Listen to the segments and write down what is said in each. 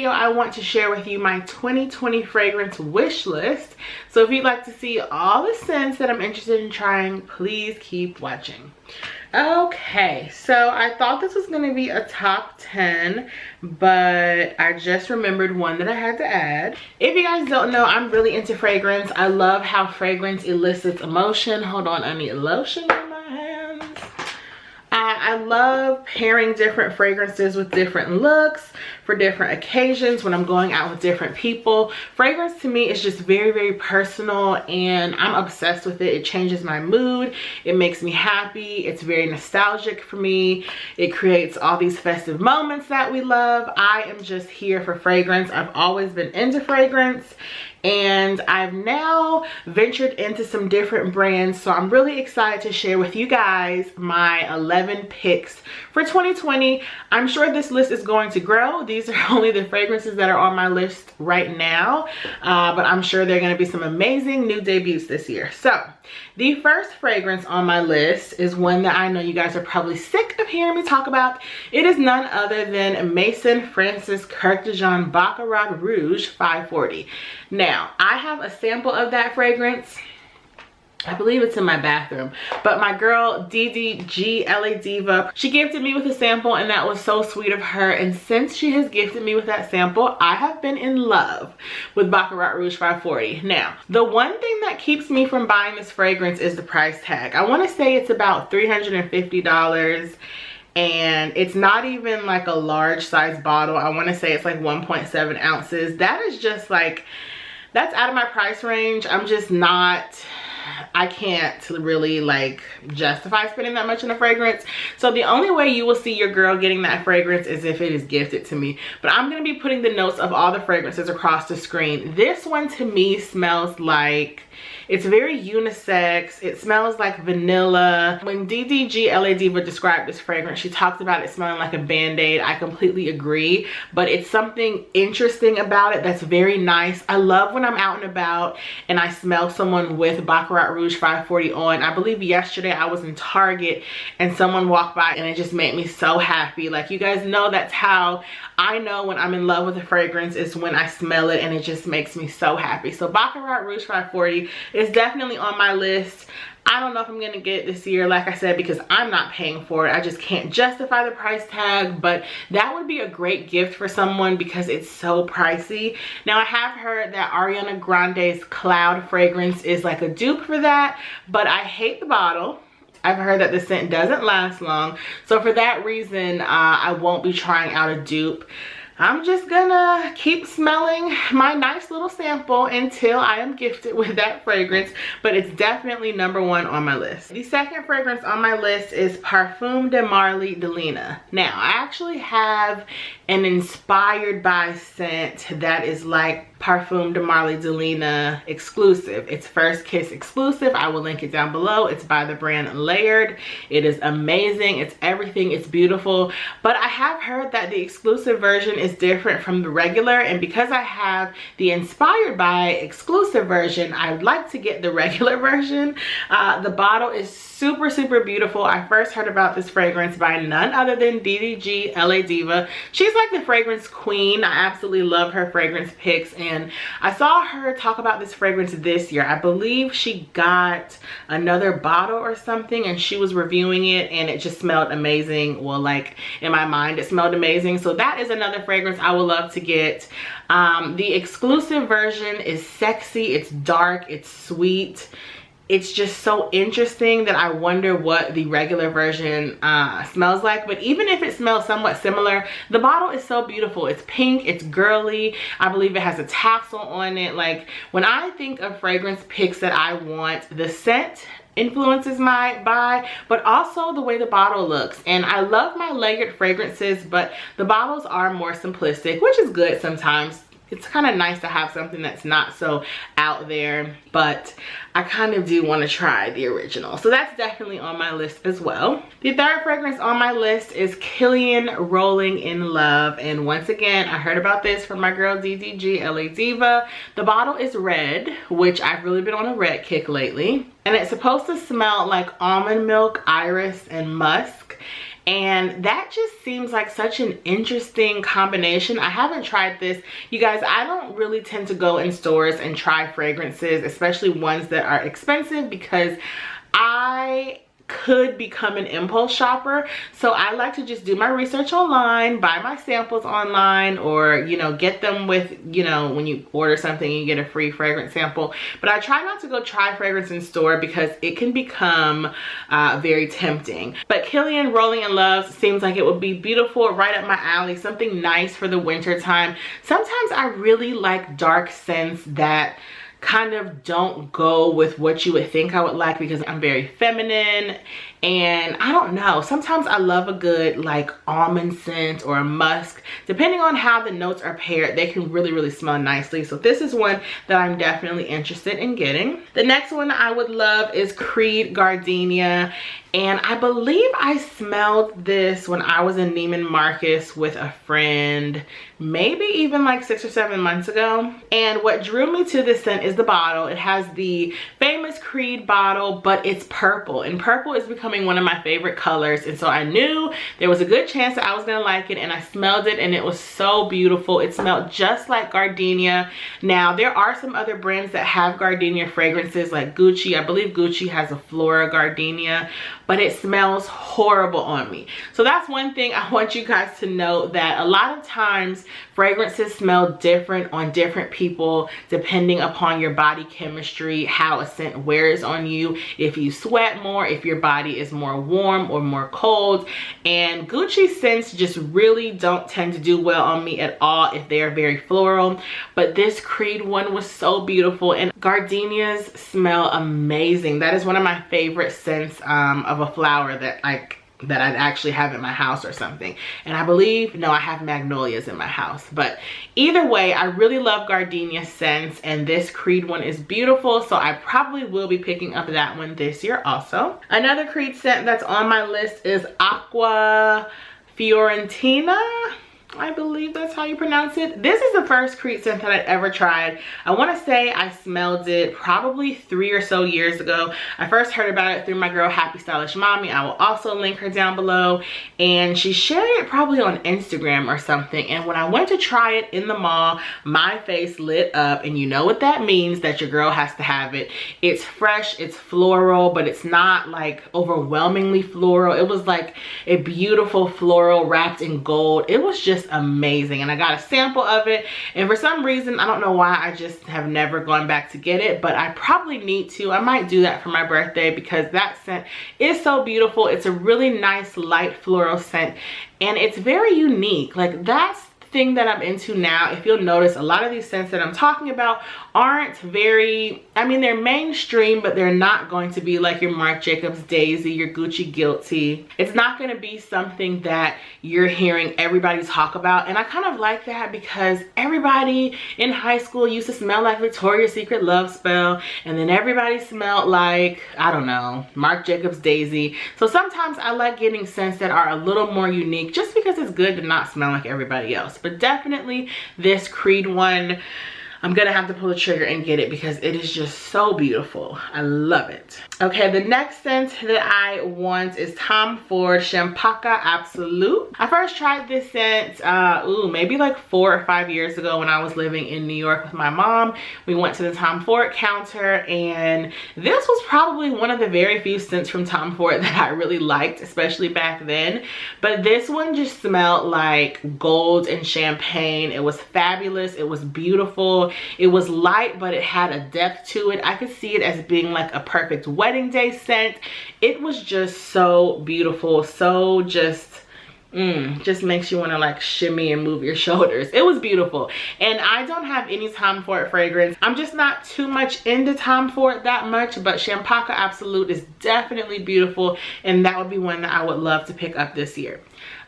video, I want to share with you my 2020 fragrance wish list. So if you'd like to see all the scents that I'm interested in trying, please keep watching. Okay, so I thought this was going to be a top 10, but I just remembered one that I had to add. If you guys don't know, I'm really into fragrance. I love how fragrance elicits emotion. Hold on, I need lotion in my hands. I love pairing different fragrances with different looks for different occasions when I'm going out with different people. Fragrance to me is just very, very personal, and I'm obsessed with it. It changes my mood. It makes me happy. It's very nostalgic for me. It creates all these festive moments that we love. I am just here for fragrance. I've always been into fragrance, and I've now ventured into some different brands, so I'm really excited to share with you guys my 11 picks for 2020. I'm sure this list is going to grow. These are only the fragrances that are on my list right now, but I'm sure there are going to be some amazing new debuts this year. So the first fragrance on my list is one that I know you guys are probably sick of hearing me talk about. It is none other than Maison Francis Kirk de Jean Baccarat Rouge 540. Now, I have a sample of that fragrance. I believe it's in my bathroom, but my girl DDG LA Diva, she gifted me with a sample, and that was so sweet of her. And since she has gifted me with that sample, I have been in love with Baccarat Rouge 540. Now, the one thing that keeps me from buying this fragrance is the price tag. I want to say it's about $350. And it's not even like a large size bottle. I want to say it's like 1.7 ounces. That is just like, that's out of my price range. I'm just not, I can't really like justify spending that much on a fragrance. So the only way you will see your girl getting that fragrance is if it is gifted to me. But I'm going to be putting the notes of all the fragrances across the screen. This one to me smells like, it's very unisex. It smells like vanilla. When DDG LA Diva described this fragrance, she talked about it smelling like a Band-Aid. I completely agree, but it's something interesting about it that's very nice. I love when I'm out and about and I smell someone with Baccarat Rouge 540 on. I believe yesterday I was in Target and someone walked by and it just made me so happy. Like, you guys know that's how I know when I'm in love with a fragrance, is when I smell it and it just makes me so happy. So Baccarat Rouge 540 is definitely on my list. I don't know if I'm gonna get it this year, like I said, because I'm not paying for it. I just can't justify the price tag, but that would be a great gift for someone because it's so pricey. Now, I have heard that Ariana Grande's Cloud fragrance is like a dupe for that, but I hate the bottle. I've heard that the scent doesn't last long. So for that reason, I won't be trying out a dupe. I'm just gonna keep smelling my nice little sample until I am gifted with that fragrance, but it's definitely #1 on my list. The second fragrance on my list is Parfum de Marley de Lena. Now, I actually have an inspired by scent that is like Parfum de Marley de Lena exclusive. It's First Kiss exclusive. I will link it down below. It's by the brand Layered. It is amazing. It's everything. It's beautiful. But I have heard that the exclusive version is different from the regular, and because I have the inspired by exclusive version, I'd like to get the regular version. The bottle is super, super beautiful. I first heard about this fragrance by none other than DDG LA Diva. She's like the fragrance queen. I absolutely love her fragrance picks, and I saw her talk about this fragrance this year. I believe she got another bottle or something and she was reviewing it and it just smelled amazing. Well, like in my mind it smelled amazing. So that is another fragrance I would love to get. The exclusive version is sexy, it's dark, it's sweet. It's just so interesting that I wonder what the regular version smells like. But even if it smells somewhat similar, the bottle is so beautiful. It's pink, it's girly. I believe it has a tassel on it. Like, when I think of fragrance picks that I want, the scent influences my buy, but also the way the bottle looks. And I love my layered fragrances, but the bottles are more simplistic, which is good sometimes. It's kind of nice to have something that's not so out there, but I kind of do want to try the original. So that's definitely on my list as well. The third fragrance on my list is Kilian Rolling in Love. And once again, I heard about this from my girl DDG LA Diva. The bottle is red, which I've really been on a red kick lately. And it's supposed to smell like almond milk, iris, and musk. and that just seems like such an interesting combination. I haven't tried this. You guys, I don't really tend to go in stores and try fragrances, especially ones that are expensive, because I could become an impulse shopper. So I like to just do my research online, buy my samples online, or, you know, get them with, you know, when you order something you get a free fragrance sample. But I try not to go try fragrance in store because it can become very tempting. But Kilian Rolling in Love seems like it would be beautiful, right up my alley, something nice for the winter time. Sometimes I really like dark scents that kind of don't go with what you would think I would like, because I'm very feminine, and I don't know, sometimes I love a good like almond scent or a musk. Depending on how the notes are paired, they can really smell nicely. So this is one that I'm definitely interested in getting. The next one I would love is Creed Gardenia, and I believe I smelled this when I was in Neiman Marcus with a friend, maybe even like 6 or 7 months ago. And what drew me to this scent is the bottle. It has the famous Creed bottle, but it's purple, and purple is becoming one of my favorite colors. And so I knew there was a good chance that I was gonna like it, and I smelled it, and it was so beautiful. It smelled just like gardenia. Now, there are some other brands that have gardenia fragrances, like Gucci. I believe Gucci has a Flora Gardenia, but it smells horrible on me. So that's one thing I want you guys to know, that a lot of times fragrances smell different on different people depending upon your body chemistry, how a scent wears on you, if you sweat more, if your body is more warm or more cold. And Gucci scents just really don't tend to do well on me at all if they are very floral. But this Creed one was so beautiful, and gardenias smell amazing. That is one of my favorite scents of a flower that I'd actually have in my house or something. And I believe, no, I have magnolias in my house. But either way, I really love gardenia scents, and this Creed one is beautiful, so I probably will be picking up that one this year also. Another Creed scent that's on my list is Aqua Fiorentina. I believe that's how you pronounce it. This is the first Creed scent that I'd ever tried. I want to say I smelled it probably 3 or so years ago. I first heard about it through my girl Happy Stylish Mommy. I will also link her down below. And she shared it probably on Instagram or something. And when I went to try it in the mall, my face lit up. And you know what that means, that your girl has to have it. It's fresh, it's floral, but it's not like overwhelmingly floral. It was like a beautiful floral wrapped in gold. It was just amazing, and I got a sample of it, and for some reason, I don't know why, I just have never gone back to get it, but I probably need to. I might do that for my birthday, because that scent is so beautiful. It's a really nice light floral scent, and it's very unique. Like, that's thing that I'm into now. If you'll notice, a lot of these scents that I'm talking about aren't very, I mean, they're mainstream, but they're not going to be like your Marc Jacobs Daisy, your Gucci Guilty. It's not going to be something that you're hearing everybody talk about. And I kind of like that, because everybody in high school used to smell like Victoria's Secret Love Spell, and then everybody smelled like, I don't know, Marc Jacobs Daisy. So sometimes I like getting scents that are a little more unique, just because it's good to not smell like everybody else. But definitely this Creed one, I'm gonna have to pull the trigger and get it, because it is just so beautiful. I love it. Okay, the next scent that I want is Tom Ford Champaca Absolute. I first tried this scent, maybe like 4 or 5 years ago when I was living in New York with my mom. We went to the Tom Ford counter, and this was probably one of the very few scents from Tom Ford that I really liked, especially back then. But this one just smelled like gold and champagne. It was fabulous. It was beautiful. It was light, but it had a depth to it. I could see it as being like a perfect wedding day scent. It was just so beautiful. So just makes you want to like shimmy and move your shoulders. It was beautiful. And I don't have any Tom Ford fragrance. I'm just not too much into Tom Ford that much, but Champaca Absolute is definitely beautiful, and that would be one that I would love to pick up this year.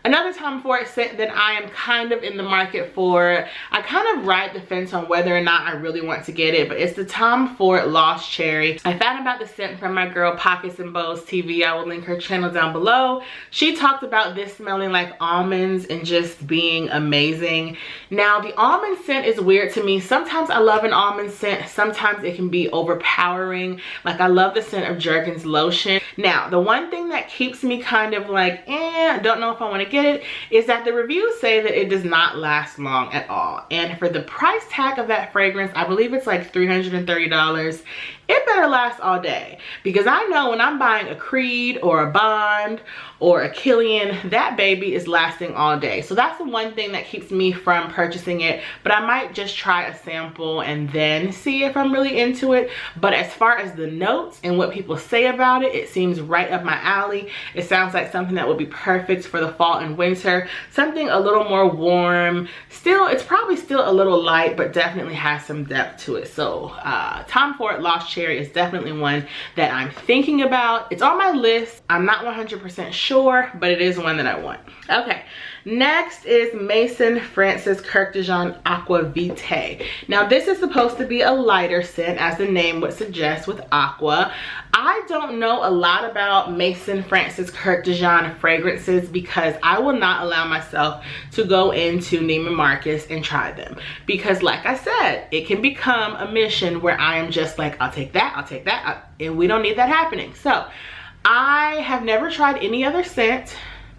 Another Tom Ford scent that I am kind of in the market for, I kind of ride the fence on whether or not I really want to get it, but it's the Tom Ford Lost Cherry. I found about the scent from my girl Pockets and Bows TV. I will link her channel down below. She talked about this smelling like almonds and just being amazing. Now the almond scent is weird to me. Sometimes I love an almond scent, sometimes it can be overpowering. Like I love the scent of Jergens lotion. Now the one thing that keeps me kind of like, don't know if I want to get it, is that the reviews say that it does not last long at all. And for the price tag of that fragrance, I believe it's like $330, it better last all day. Because I know when I'm buying a Creed or a Bond or a Kilian, that baby is lasting all day. So that's the one thing that keeps me from purchasing it. But I might just try a sample and then see if I'm really into it. But as far as the notes and what people say about it, it seems right up my alley. It sounds like something that would be perfect for the fall and winter. Something a little more warm. Still, it's probably still a little light, but definitely has some depth to it. So Tom Ford Lost Cherry is definitely one that I'm thinking about. It's on my list. I'm not 100% sure, but it is one that I want. Okay, next is Maison Francis Kurkdjian Aqua Vitae. Now this is supposed to be a lighter scent, as the name would suggest, with aqua. I don't know a lot about Maison Francis Kurkdjian fragrances because I will not allow myself to go into Neiman Marcus and try them. Because like I said, it can become a mission where I am just like, I'll take that, and we don't need that happening. So I have never tried any other scent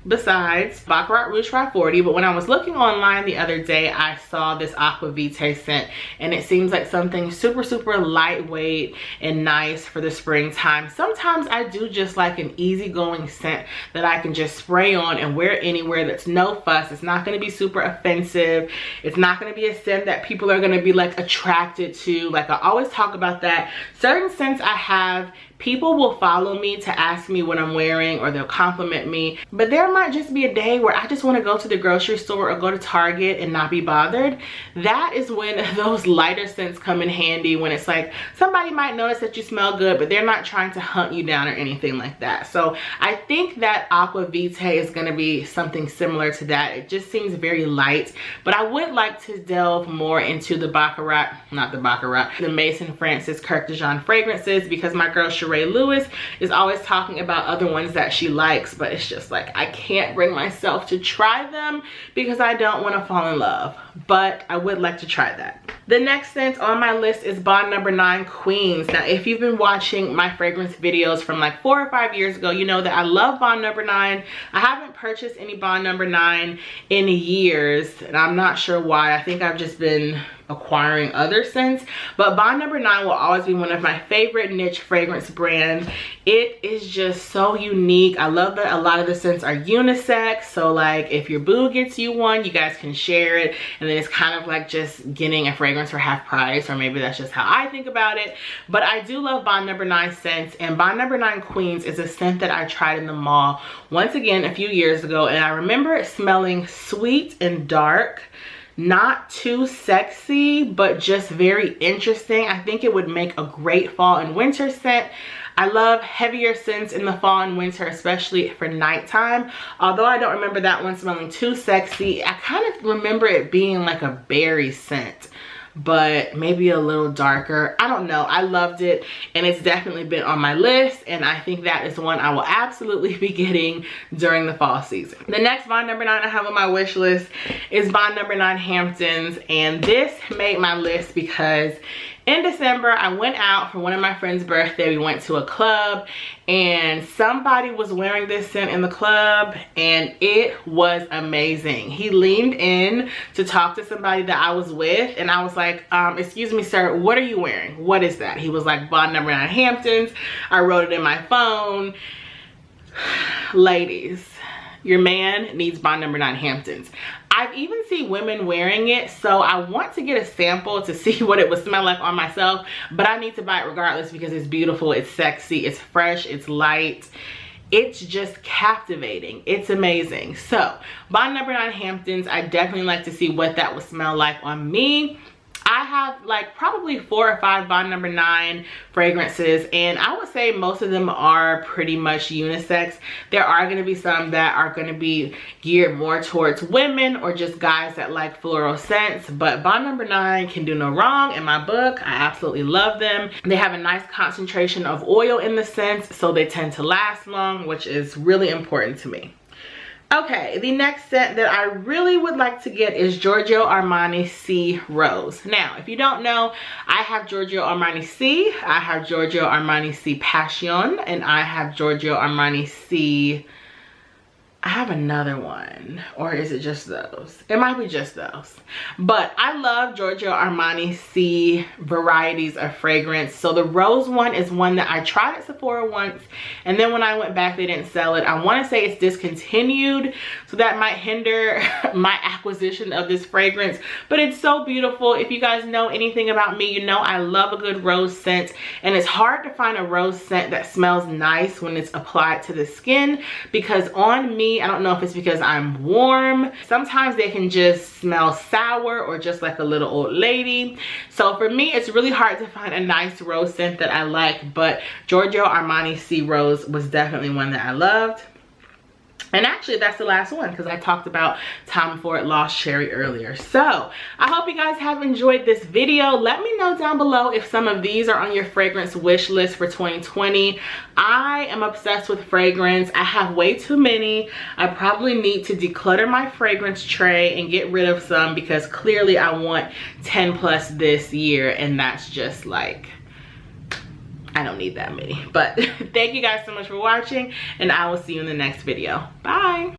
besides Baccarat Rouge 540, but when I was looking online the other day, I saw this Aqua Vitae scent, and it seems like something super lightweight and nice for the springtime. Sometimes I do just like an easygoing scent that I can just spray on and wear anywhere. That's no fuss. It's not going to be super offensive. It's not going to be a scent that people are going to be like attracted to. Like I always talk about that. Certain scents I have, people will follow me to ask me what I'm wearing, or they'll compliment me. But there might just be a day where I just want to go to the grocery store or go to Target and not be bothered. That is when those lighter scents come in handy, when it's like somebody might notice that you smell good, but they're not trying to hunt you down or anything like that. So I think that Aqua Vitae is going to be something similar to that. It just seems very light, but I would like to delve more into the the Maison Francis Kurkdjian fragrances, because my girl Ray Lewis is always talking about other ones that she likes, but it's just like I can't bring myself to try them because I don't want to fall in love, but I would like to try that. The next scent on my list is Bond No. 9 Queens. Now if you've been watching my fragrance videos from like 4 or 5 years ago, you know that I love Bond No. 9. I haven't purchased any Bond No. 9 in years, and I'm not sure why. I think I've just been acquiring other scents, but Bond No. 9 will always be one of my favorite niche fragrance brands. It is just so unique. I love that a lot of the scents are unisex, so like if your boo gets you one, you guys can share it, and then it's kind of like just getting a fragrance for half price, or maybe that's just how I think about it. But I do love Bond No. 9 scents, and Bond No. 9 Queens is a scent that I tried in the mall once again a few years ago, and I remember it smelling sweet and dark. Not too sexy, but just very interesting. I think it would make a great fall and winter scent. I love heavier scents in the fall and winter, especially for nighttime. Although I don't remember that one smelling too sexy, I kind of remember it being like a berry scent, but maybe a little darker. I don't know. I loved it, and it's definitely been on my list, and I think that is one I will absolutely be getting during the fall season. The next Bond No. 9 I have on my wish list is Bond No. 9 Hamptons, and this made my list because in December, I went out for one of my friend's birthday. We went to a club, and somebody was wearing this scent in the club, and it was amazing. He leaned in to talk to somebody that I was with, and I was like, excuse me, sir, what are you wearing? What is that? He was like, Bond No. 9 Hamptons. I wrote it in my phone. Ladies, your man needs Bond No. 9 Hamptons. I've even seen women wearing it, so I want to get a sample to see what it would smell like on myself, but I need to buy it regardless because it's beautiful, it's sexy, it's fresh, it's light. It's just captivating. It's amazing. So Bond No. 9 Hamptons, I definitely like to see what that would smell like on me. I have like probably 4 or 5 Bond No. 9 fragrances, and I would say most of them are pretty much unisex. There are going to be some that are going to be geared more towards women or just guys that like floral scents, but Bond No. 9 can do no wrong in my book. I absolutely love them. They have a nice concentration of oil in the scents, so they tend to last long, which is really important to me. Okay, the next scent that I really would like to get is Giorgio Armani C Rose. Now, if you don't know, I have Giorgio Armani C, I have Giorgio Armani C Passion, and I have Giorgio Armani C... I have another one, or is it just those? It might be just those. But I love Giorgio Armani C varieties of fragrance. So the rose one is one that I tried at Sephora once, and then when I went back, they didn't sell it. I want to say it's discontinued, so that might hinder my acquisition of this fragrance. But it's so beautiful. If you guys know anything about me, you know I love a good rose scent, and it's hard to find a rose scent that smells nice when it's applied to the skin, because on me, I don't know if it's because I'm warm, sometimes they can just smell sour or just like a little old lady. So for me, it's really hard to find a nice rose scent that I like, but Giorgio Armani C Rose was definitely one that I loved. And actually, that's the last one because I talked about Tom Ford Lost Cherry earlier. So I hope you guys have enjoyed this video. Let me know down below if some of these are on your fragrance wish list for 2020. I am obsessed with fragrance. I have way too many. I probably need to declutter my fragrance tray and get rid of some, because clearly I want 10 plus this year, and that's just like, I don't need that many. But thank you guys so much for watching, and I will see you in the next video. Bye.